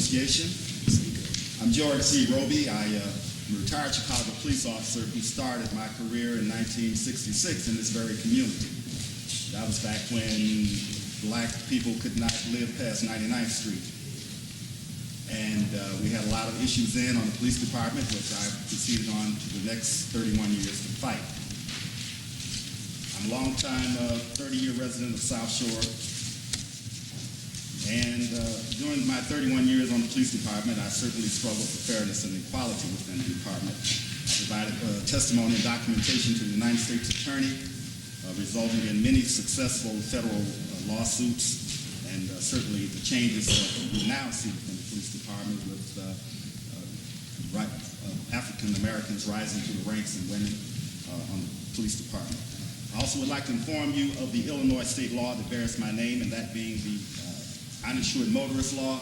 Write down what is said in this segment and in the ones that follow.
Association. I'm George C. Roby. I'm a retired Chicago police officer who started my career in 1966 in this very community. That was back when black people could not live past 99th Street. And we had a lot of issues then on the police department, which I proceeded on to the next 31 years to fight. I'm a long-time 30-year resident of South Shore. And during my 31 years on the police department, I certainly struggled for fairness and equality within the department. I provided testimony and documentation to the United States Attorney, resulting in many successful federal lawsuits, and certainly the changes that we now see within the police department with African Americans rising to the ranks and women on the police department. I also would like to inform you of the Illinois state law that bears my name, and that being the uninsured motorist law.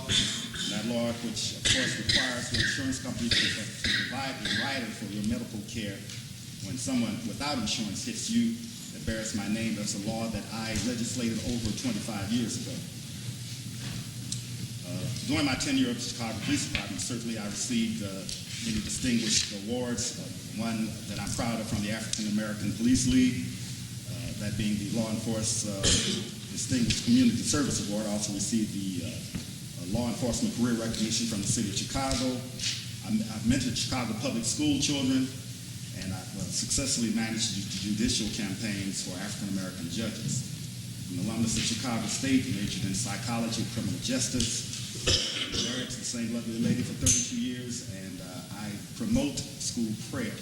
That law, which of course requires the insurance company to provide a rider for your medical care when someone without insurance hits you, that bears my name. That's a law that I legislated over 25 years ago. During my tenure of the Chicago Police Department, certainly I received many distinguished awards. One that I'm proud of from the African American Police League, that being the Law Enforcement Distinguished Community Service Award. I also received the Law Enforcement Career Recognition from the City of Chicago. I've mentored Chicago public school children, and I've successfully managed judicial campaigns for African American judges. I'm an alumnus of Chicago State, majored in psychology and criminal justice. Married to the same lovely lady for 32 years, and I promote school prayer.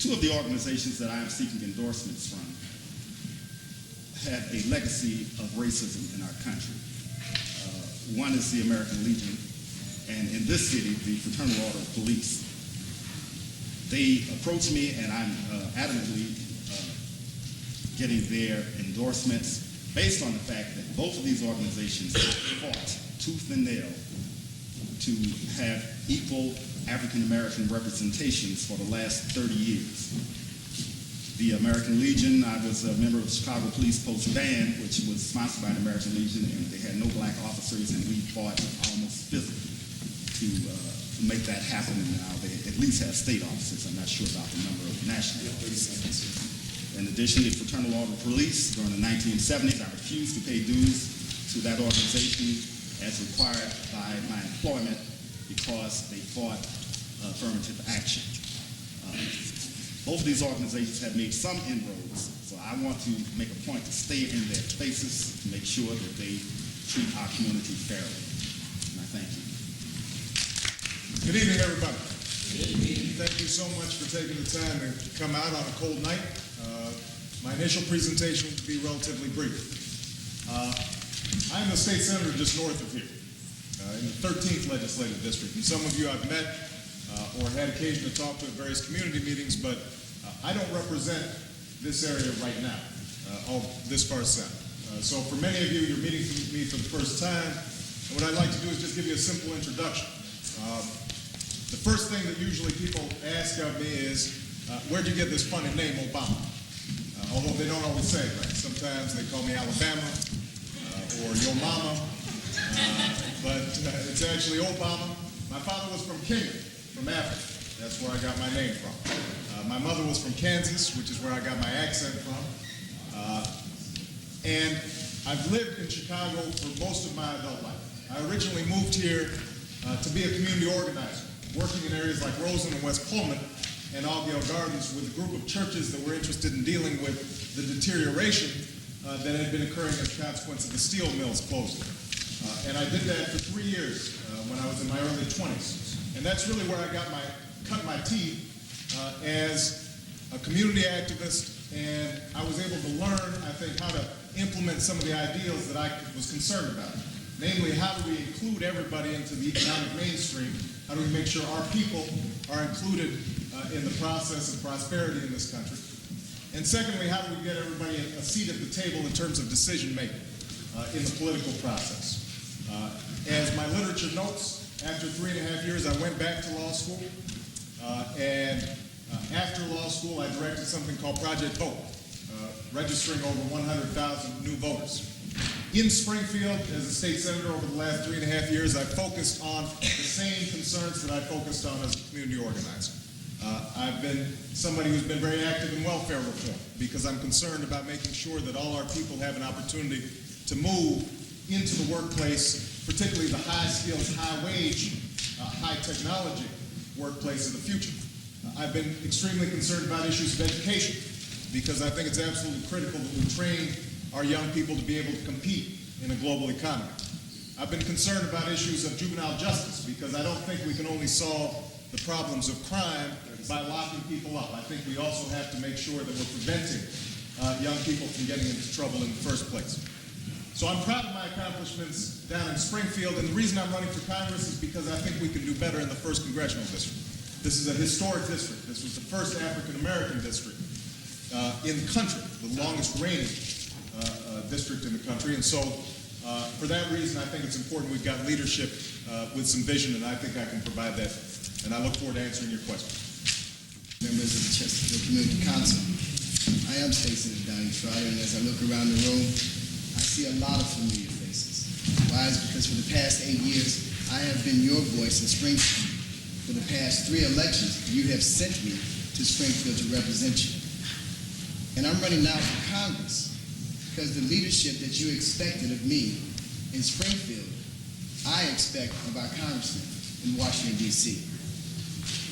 Two of the organizations that I am seeking endorsements from have a legacy of racism in our country. One is the American Legion, and in this city, the Fraternal Order of Police. They approached me, and I'm adamantly getting their endorsements based on the fact that both of these organizations fought tooth and nail to have equal African-American representations for the last 30 years. The American Legion, I was a member of the Chicago Police Post Band, which was sponsored by the American Legion, and they had no black officers, and we fought almost physically to make that happen. And now they at least have state officers. I'm not sure about the number of national officers. In addition, the Fraternal Order of Police, during the 1970s, I refused to pay dues to that organization as required by my employment because they fought affirmative action. Both of these organizations have made some inroads, so I want to make a point to stay in their faces to make sure that they treat our community fairly. And I thank you. Good evening, everybody. Good evening. Thank you so much for taking the time to come out on a cold night. My initial presentation will be relatively brief. I'm the state senator just north of here, in the 13th legislative district. And some of you I've met or had occasion to talk to at various community meetings, but I don't represent this area right now, all this far south. So for many of you, you're meeting me for the first time, and what I'd like to do is just give you a simple introduction. The first thing that usually people ask of me is, where'd you get this funny name, Obama? Although they don't always say it right. Sometimes they call me Alabama or Yo Mama, but it's actually Obama. My father was from Kenya, from Africa. That's where I got my name from. My mother was from Kansas, which is where I got my accent from. And I've lived in Chicago for most of my adult life. I originally moved here to be a community organizer, working in areas like Rosen and West Pullman and Augiel Gardens with a group of churches that were interested in dealing with the deterioration that had been occurring as a consequence of the steel mills closing. And I did that for 3 years when I was in my early 20s. And that's really where I cut my teeth as a community activist, and I was able to learn, I think, how to implement some of the ideals that I was concerned about. Namely, how do we include everybody into the economic mainstream? How do we make sure our people are included in the process of prosperity in this country? And secondly, how do we get everybody a seat at the table in terms of decision making in the political process? As my literature notes, after 3.5 years, I went back to law school. And after law school, I directed something called Project Vote, registering over 100,000 new voters. In Springfield, as a state senator over the last 3.5 years, I've focused on the same concerns that I focused on as a community organizer. I've been somebody who's been very active in welfare reform because I'm concerned about making sure that all our people have an opportunity to move into the workplace, particularly the high skills, high wage, high technology workplace of the future. I've been extremely concerned about issues of education because I think it's absolutely critical that we train our young people to be able to compete in a global economy. I've been concerned about issues of juvenile justice because I don't think we can only solve the problems of crime by locking people up. I think we also have to make sure that we're preventing young people from getting into trouble in the first place. So I'm proud of my accomplishments down in Springfield, and the reason I'm running for Congress is because I think we can do better in the 1st Congressional District. This is a historic district. This was the first African-American district in the country, the longest reigning district in the country, and so for that reason I think it's important we've got leadership with some vision, and I think I can provide that, and I look forward to answering your questions. Members of the Chesterfield Community Council, I am State Senator Donnie Trotter, and as I look around the room, I see a lot of familiar faces. Why? It's because for the past 8 years, I have been your voice in Springfield. For the past 3 elections, you have sent me to Springfield to represent you. And I'm running now for Congress because the leadership that you expected of me in Springfield, I expect of our congressman in Washington, D.C.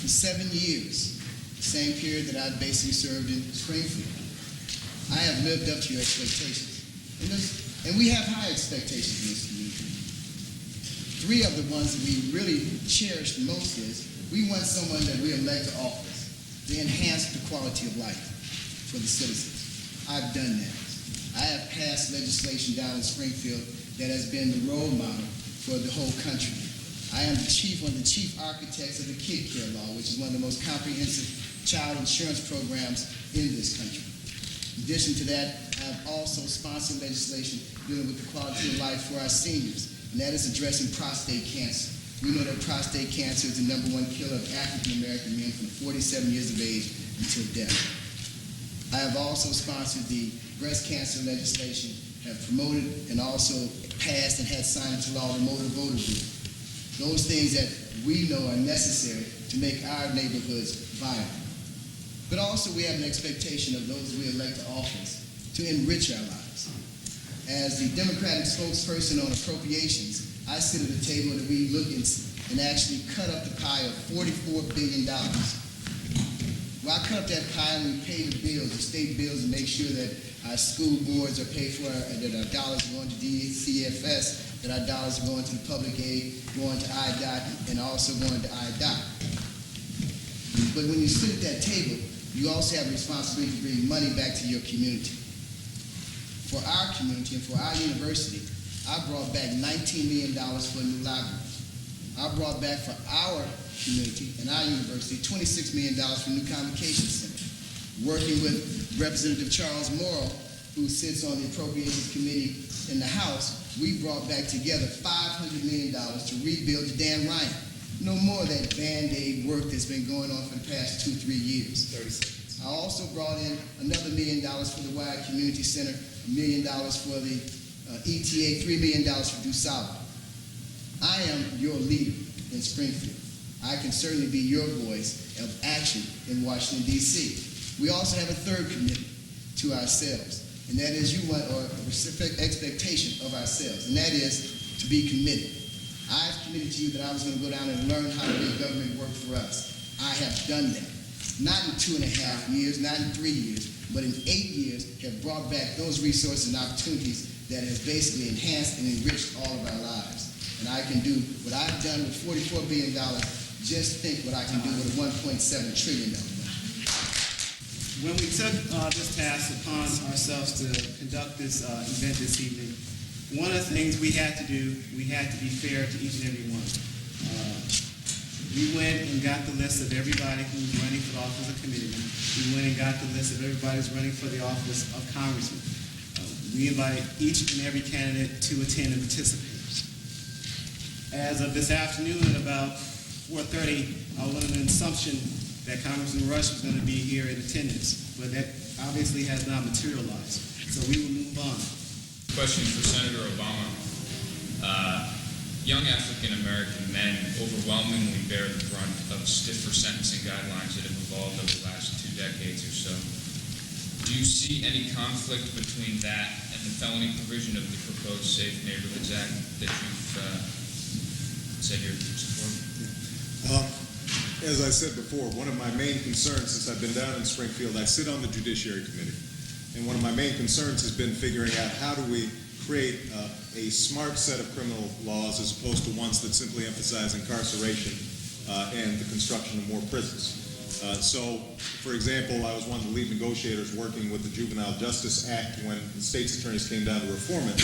For 7 years, the same period that I basically served in Springfield, I have lived up to your expectations. And we have high expectations in this community. 3 of the ones that we really cherish the most is we want someone that we elect to office to enhance the quality of life for the citizens. I've done that. I have passed legislation down in Springfield that has been the role model for the whole country. I am one of the chief architects of the Kid Care Law, which is one of the most comprehensive child insurance programs in this country. In addition to that, I have also sponsored legislation dealing with the quality of life for our seniors, and that is addressing prostate cancer. We know that prostate cancer is the #1 killer of African American men from 47 years of age until death. I have also sponsored the breast cancer legislation, have promoted and also passed and had signed into law the motor voter group. Those things that we know are necessary to make our neighborhoods viable. But also we have an expectation of those we elect to office to enrich our lives. As the Democratic spokesperson on appropriations, I sit at a table that we look and actually cut up the pie of $44 billion. Well, I cut up that pie and we pay the bills, the state bills, and make sure that our school boards are paid for, that our dollars are going to DCFS, that our dollars are going to the public aid, going to IDOT, and also going to IDOT. But when you sit at that table, you also have a responsibility to bring money back to your community. For our community and for our university, I brought back $19 million for a new library. I brought back for our community and our university $26 million for a new convocation center. Working with Representative Charles Morrow, who sits on the Appropriations Committee in the House, we brought back together $500 million to rebuild the Dan Ryan. No more of that Band-Aid work that's been going on for the past 2-3 years. 30 seconds. I also brought in another $1 million for the Wyatt Community Center, $1 million for the ETA, $3 million for DuSable. I am your leader in Springfield. I can certainly be your voice of action in Washington, D.C. We also have a third commitment to ourselves, and that is you want, or a specific expectation of ourselves, and that is to be committed. I've committed to you that I was going to go down and learn how to make government work for us. I have done that. Not in 2.5 years, not in 3 years, but in 8 years have brought back those resources and opportunities that has basically enhanced and enriched all of our lives. And I can do what I've done with $44 billion, just think what I can do with a $1.7 trillion budget. When we took this task upon ourselves to conduct this event this evening, one of the things we had to do, we had to be fair to each and every one. We went and got the list of everybody who's running for the office of committeeman. We went and got the list of everybody who's running for the office of congressman. We invited each and every candidate to attend and participate. As of this afternoon at about 4:30, I was under the assumption that Congressman Rush was going to be here in attendance, but that obviously has not materialized. So we will move on. Question for Senator Obama. Young African-American men overwhelmingly bear the brunt of stiffer sentencing guidelines that have evolved over the last 2 decades or so. Do you see any conflict between that and the felony provision of the proposed Safe Neighborhoods Act that you've said you're supporting? As I said before, one of my main concerns since I've been down in Springfield, I sit on the Judiciary Committee, and one of my main concerns has been figuring out how do we create a smart set of criminal laws as opposed to ones that simply emphasize incarceration and the construction of more prisons. So, for example, I was one of the lead negotiators working with the Juvenile Justice Act when the state's attorneys came down to reform it,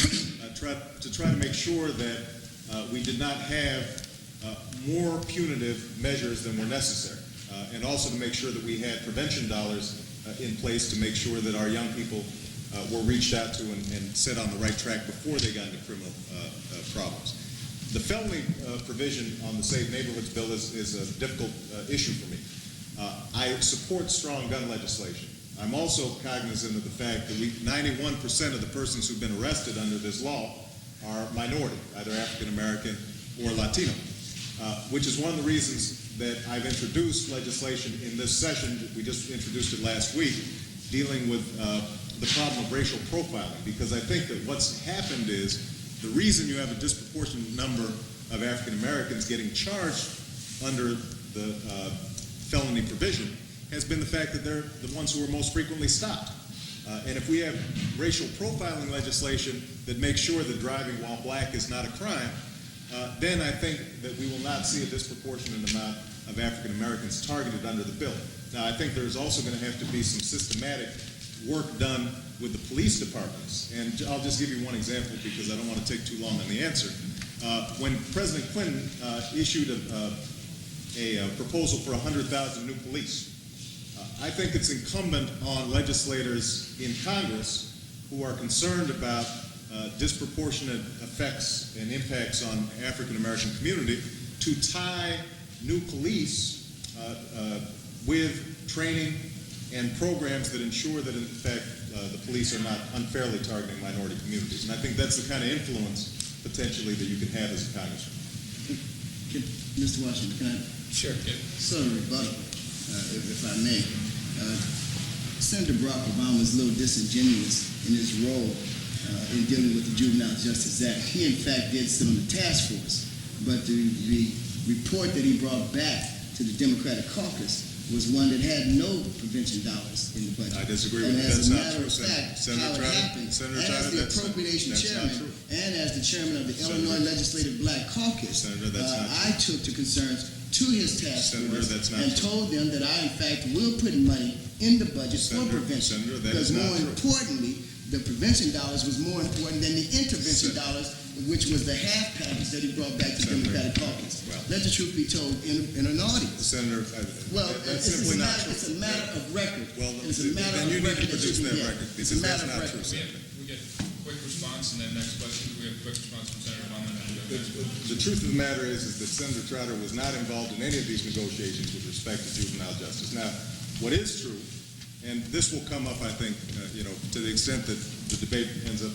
to try to make sure that we did not have more punitive measures than were necessary, and also to make sure that we had prevention dollars in place to make sure that our young people were reached out to and set on the right track before they got into criminal problems. The felony provision on the Safe Neighborhoods Bill is a difficult issue for me. I support strong gun legislation. I'm also cognizant of the fact that 91% of the persons who've been arrested under this law are minority, either African American or Latino, which is one of the reasons that I've introduced legislation in this session. We just introduced it last week, dealing with the problem of racial profiling, because I think that what's happened is the reason you have a disproportionate number of African Americans getting charged under the felony provision has been the fact that they're the ones who are most frequently stopped. And if we have racial profiling legislation that makes sure that driving while black is not a crime, then I think that we will not see a disproportionate amount of African Americans targeted under the bill. Now, I think there's also going to have to be some systematic work done with the police departments. And I'll just give you one example because I don't want to take too long on the answer. When President Clinton issued a proposal for 100,000 new police, I think it's incumbent on legislators in Congress who are concerned about disproportionate effects and impacts on African American community to tie new police with training and programs that ensure that, in fact, the police are not unfairly targeting minority communities. And I think that's the kind of influence, potentially, that you can have as a congressman. Mr. Washington, can I? Sure. Sort of rebuttal, if I may. Senator Barack Obama is a little disingenuous in his role in dealing with the Juvenile Justice Act. He, in fact, did sit on the task force, but the report that he brought back to the Democratic caucus was one that had no prevention dollars in the budget. I disagree with and that. as That's a not matter true, of fact, Senator how it Trotter. happened, Senator as Trotter, the that's appropriation not chairman true. and as the chairman of the Illinois Legislative Black Caucus, Senator, that's not I took the concerns to his task Senator, force that's not and true. told them that I, in fact, will put money in the budget for prevention. Senator, that because is not more true. importantly, the prevention dollars was more important than the intervention dollars, which was the half package that he brought back to the Democratic caucus. Well, let the truth be told in an audience. Senator, Well, that's simply not true. it's a matter of record. Well, It's a matter then of you need record to produce that get. record It's because a that's matter of not true, record. Senator. We get quick response, and then next question. We have quick response from Senator Obama, and then we'll go next. The truth of the matter is that Senator Trotter was not involved in any of these negotiations with respect to juvenile justice. Now, what is true, and this will come up, I think, to the extent that the debate ends up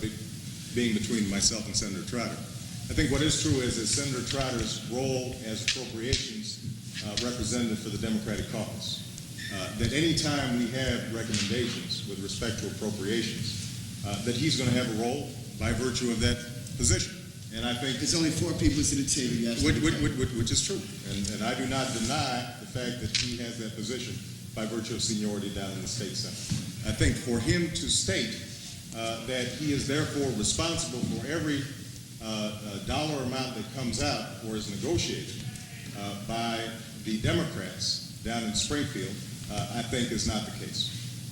being between myself and Senator Trotter. I think what is true is that Senator Trotter's role as appropriations representative for the Democratic caucus, that any time we have recommendations with respect to appropriations, that he's going to have a role by virtue of that position. And I think There's only 4 people to the table. You which is true. And I do not deny the fact that he has that position by virtue of seniority down in the state Senate. I think for him to state that he is therefore responsible for every dollar amount that comes out or is negotiated by the Democrats down in Springfield, I think is not the case.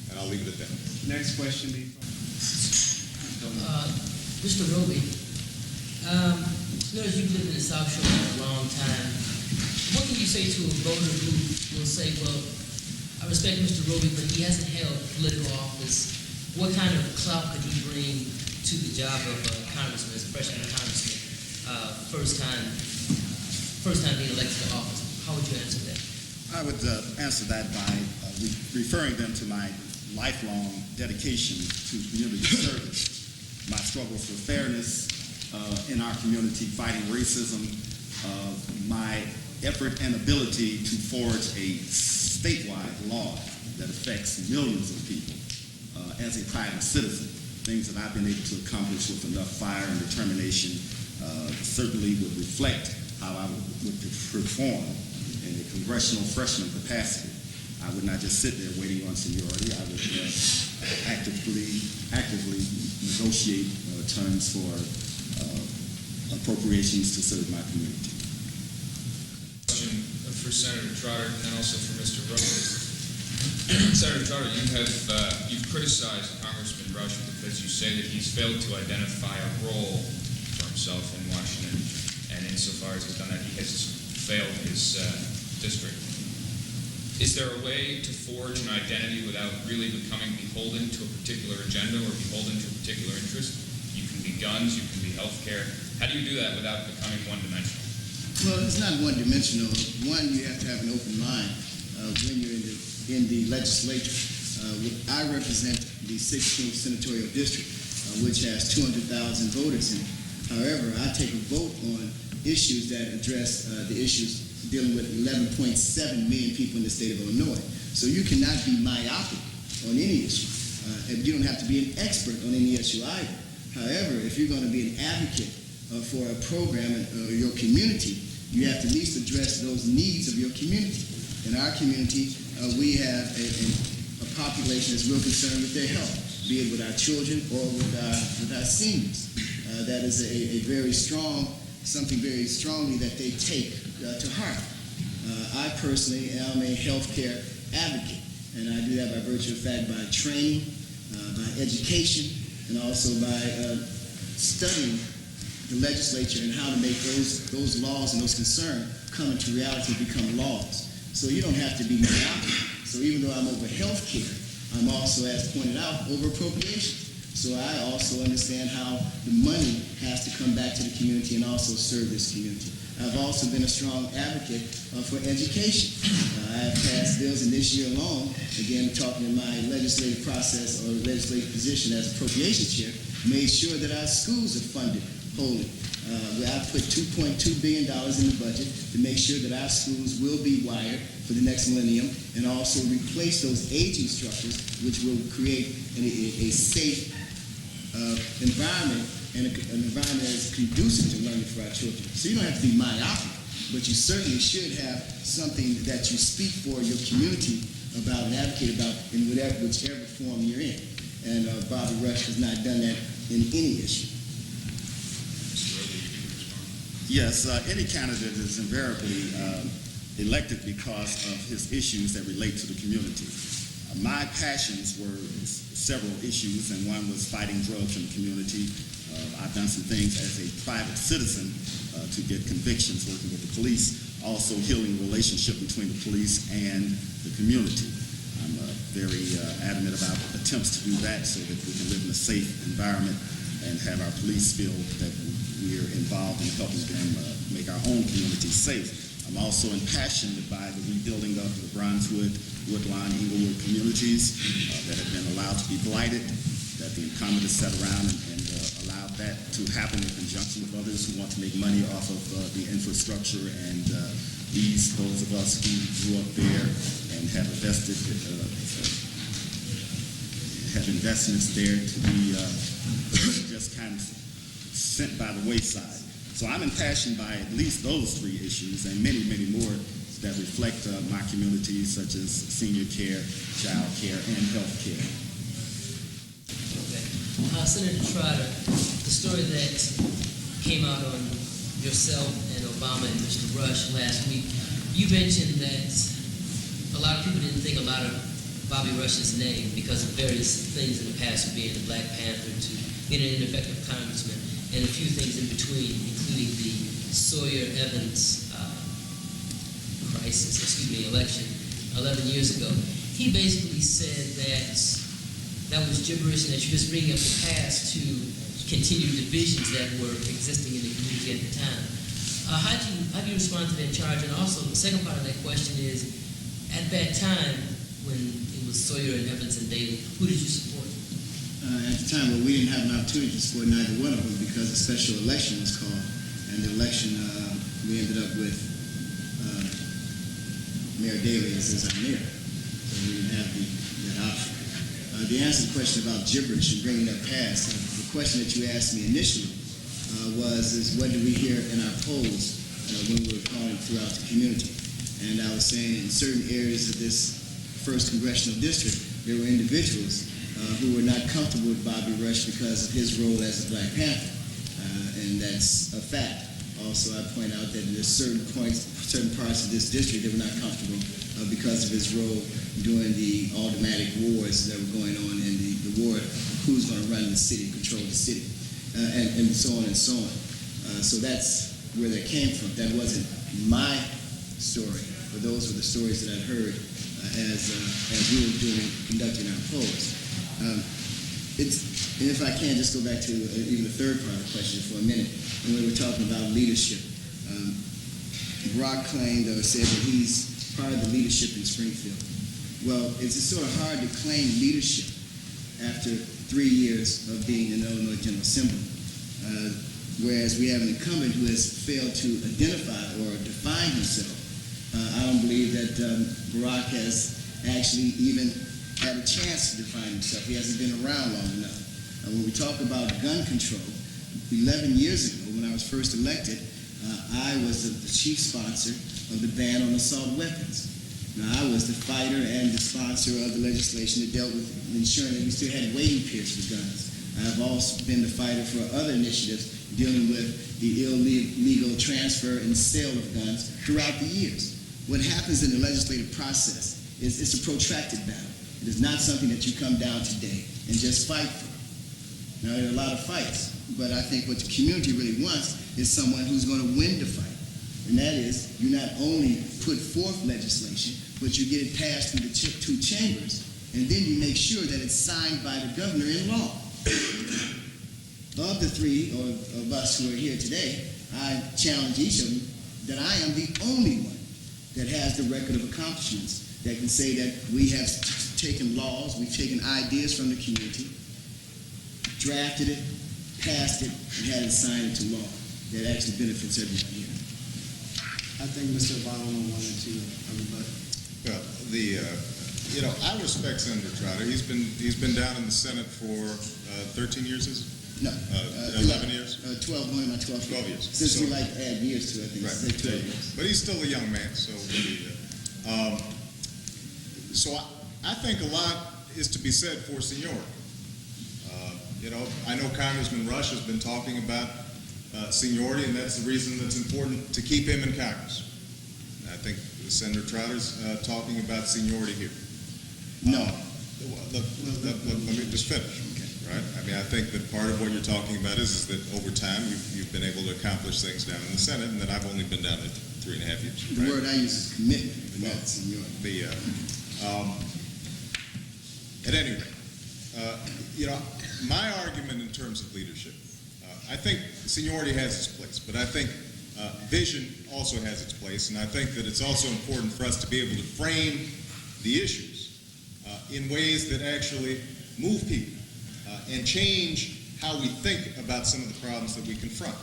And I'll leave it at that. Next question, be Mr. Roby, as you've lived in the South Shore for a long time, what can you say to a voter who will say, well, I respect Mr. Roby, but he hasn't held political office. What kind of clout could he bring to the job of a congressman, as a freshman congressman, first time being elected to office? How would you answer that? I would answer that by referring them to my lifelong dedication to community service. my struggle for fairness in our community, fighting racism, my effort and ability to forge a statewide law that affects millions of people as a private citizen, things that I've been able to accomplish with enough fire and determination certainly would reflect how I would perform in a congressional freshman capacity. I would not just sit there waiting on seniority. I would actively negotiate terms for appropriations to serve my community. Question for Senator Trotter and then also for Mr. Rhodes. Senator Trotter, you've criticized Congressman Rush because you say that he's failed to identify a role for himself in Washington, and insofar as he's done that, he has failed his district. Is there a way to forge an identity without really becoming beholden to a particular agenda or beholden to a particular interest? You can be guns, you can be healthcare. How do you do that without becoming one-dimensional? Well, it's not one-dimensional. One, you have to have an open mind when you're in the legislature. I represent the 16th Senatorial District, which has 200,000 voters in it. However, I take a vote on issues that address the issues dealing with 11.7 million people in the state of Illinois. So you cannot be myopic on any issue. And you don't have to be an expert on any issue either. However, if you're going to be an advocate for a program in your community, you have to at least address those needs of your community. In our community, we have a population that's real concerned with their health, be it with our children or with our seniors. That is a very strong, something very strongly that they take to heart. I personally am a healthcare advocate, and I do that by virtue of fact by training, by education, and also by studying the legislature and how to make those laws and those concerns come into reality and become laws. So you don't have to be myopic. So even though I'm over health care, I'm also, as pointed out, over appropriation. So I also understand how the money has to come back to the community and also serve this community. I've also been a strong advocate for education. I have passed bills, and this year alone, again, talking in my legislative process or legislative position as appropriation chair, made sure that our schools are funded wholly. I put $2.2 billion in the budget to make sure that our schools will be wired for the next millennium and also replace those aging structures, which will create a safe environment and an environment that is conducive to learning for our children. So you don't have to be myopic, but you certainly should have something that you speak for your community about and advocate about in whichever form you're in. And Bobby Rush has not done that in any issue. Yes, any candidate is invariably elected because of his issues that relate to the community. My passions were several issues, and one was fighting drugs in the community. I've done some things as a private citizen to get convictions working with the police, also healing the relationship between the police and the community. I'm very adamant about attempts to do that so that we can live in a safe environment and have our police feel that we're involved in helping them make our own community safe. I'm also impassioned by the rebuilding of the Brunswood, Woodlawn, Inglewood communities that have been allowed to be blighted, that the incumbent has sat around and allowed that to happen in conjunction with others who want to make money off of the infrastructure, and those of us who grew up there and have have investments there to be just kind of sent by the wayside. So I'm impassioned by at least those three issues and many, many more that reflect my community, such as senior care, child care, and health care. Okay. Senator Trotter, the story that came out on yourself and Obama and Mr. Rush last week, you mentioned that a lot of people didn't think a lot of Bobby Rush's name because of various things in the past, from being a Black Panther to being an ineffective congressman, and a few things in between, including the Sawyer-Evans election 11 years ago. He basically said that was gibberish and that you're just bringing up the past to continue divisions that were existing in the community at the time. How do you respond to that charge? And also, the second part of that question is, at that time, when it was Sawyer and Evans and Daley, who did you support? at the time, well, we didn't have an opportunity to support neither one of them because a special election was called, and the election, we ended up with Mayor Daley as our mayor, so we didn't have that option. The answer to the question about gibberish and bringing up past, the question that you asked me initially is what did we hear in our polls when we were calling throughout the community? And I was saying in certain areas of this first congressional district, there were individuals who were not comfortable with Bobby Rush because of his role as a Black Panther, and that's a fact. Also, I point out that there's certain parts of this district that were not comfortable because of his role during the automatic wars that were going on in the war of who's going to run the city, control the city, and so on and so on. So that's where that came from. That wasn't my story, but those were the stories that I heard as we were conducting our polls. And if I can just go back to even the third part of the question for a minute, when we were talking about leadership, Brock claimed or said that he's part of the leadership in Springfield. Well, it's sort of hard to claim leadership after 3 years of being in the Illinois General Assembly, whereas we have an incumbent who has failed to identify or define himself. I don't believe that Barack has actually even had a chance to define himself. He hasn't been around long enough. When we talk about gun control, 11 years ago when I was first elected, I was the chief sponsor of the ban on assault weapons. Now, I was the fighter and the sponsor of the legislation that dealt with ensuring that we still had waiting periods for guns. I've also been the fighter for other initiatives dealing with the illegal transfer and sale of guns throughout the years. What happens in the legislative process is it's a protracted battle. It is not something that you come down today and just fight for. Now, there are a lot of fights, but I think what the community really wants is someone who's going to win the fight. And that is, you not only put forth legislation, but you get it passed through the two chambers, and then you make sure that it's signed by the governor in law. Of the three of us who are here today, I challenge each of them that I am the only one that has the record of accomplishments that can say that we have taken laws, we've taken ideas from the community, drafted it, passed it, and had it signed into law that actually benefits everyone here. I think Mr. Obama wanted to rebut. Well, I respect Senator Trotter. He's been down in the Senate for 13 years, is it? No. 11 years? 12, going on my 12th 12 years. Since So- we like to add years to it, I think Right. it's 12 years. But he's still a young man, so I think a lot is to be said for seniority. I know Congressman Rush has been talking about seniority, and that's the reason that's important to keep him in Congress. And I think Senator Trotter's talking about seniority here. No. Let me just finish. Right? I mean, I think that part of what you're talking about is that over time you've been able to accomplish things down in the Senate, and that I've only been down there 3.5 years. The right? word I use is commitment, but not seniority. At any rate, my argument in terms of leadership, I think seniority has its place, but I think vision also has its place, and I think that it's also important for us to be able to frame the issues in ways that actually move people and change how we think about some of the problems that we confront.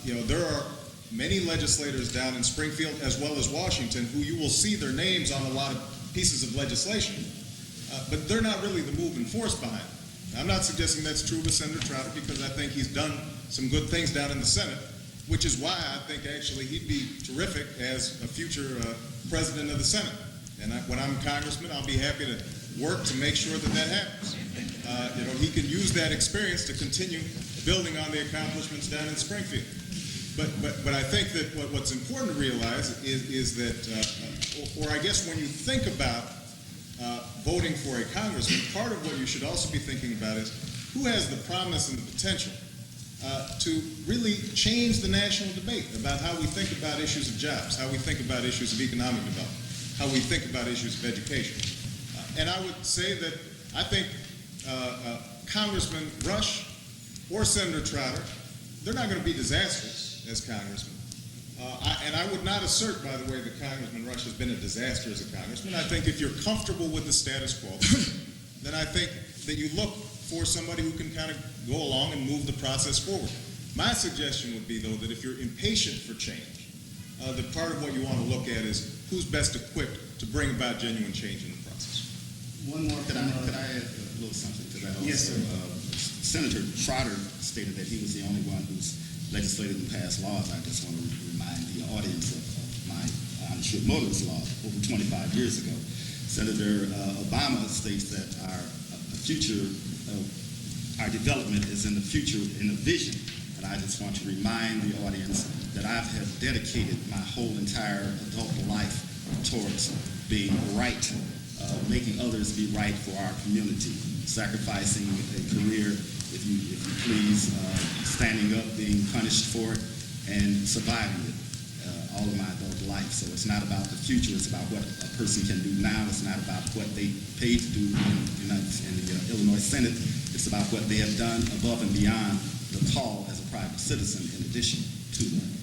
There are many legislators down in Springfield as well as Washington who you will see their names on a lot of pieces of legislation, but they're not really the moving force behind it. I'm not suggesting that's true with Senator Trotter because I think he's done some good things down in the Senate, which is why I think actually he'd be terrific as a future president of the Senate. And when I'm congressman, I'll be happy to work to make sure that happens. He can use that experience to continue building on the accomplishments down in Springfield. But I think that what's important to realize is that, or I guess when you think about voting for a congressman, part of what you should also be thinking about is who has the promise and the potential to really change the national debate about how we think about issues of jobs, how we think about issues of economic development, how we think about issues of education. And I would say that I think Congressman Rush or Senator Trotter, they're not going to be disastrous as congressmen. And I would not assert, by the way, that Congressman Rush has been a disaster as a congressman. I think if you're comfortable with the status quo, then I think that you look for somebody who can kind of go along and move the process forward. My suggestion would be, though, that if you're impatient for change, that part of what you want to look at is who's best equipped to bring about genuine change in the process. One more. Could I add a little something to that also? Yes, sir. Senator Trotter stated that he was the only one who's legislated and passed laws. I just want to remind the audience of my uninsured motorist law over 25 years ago. Senator Obama states that our future, our development is in the future, in the vision. And I just want to remind the audience that I have dedicated my whole entire adult life towards being right, making others be right for our community, sacrificing a career, if you please, standing up, being punished for it, and surviving it all of my adult life. So it's not about the future, it's about what a person can do now. It's not about what they paid to do in the Illinois Senate. It's about what they have done above and beyond the call as a private citizen in addition to that.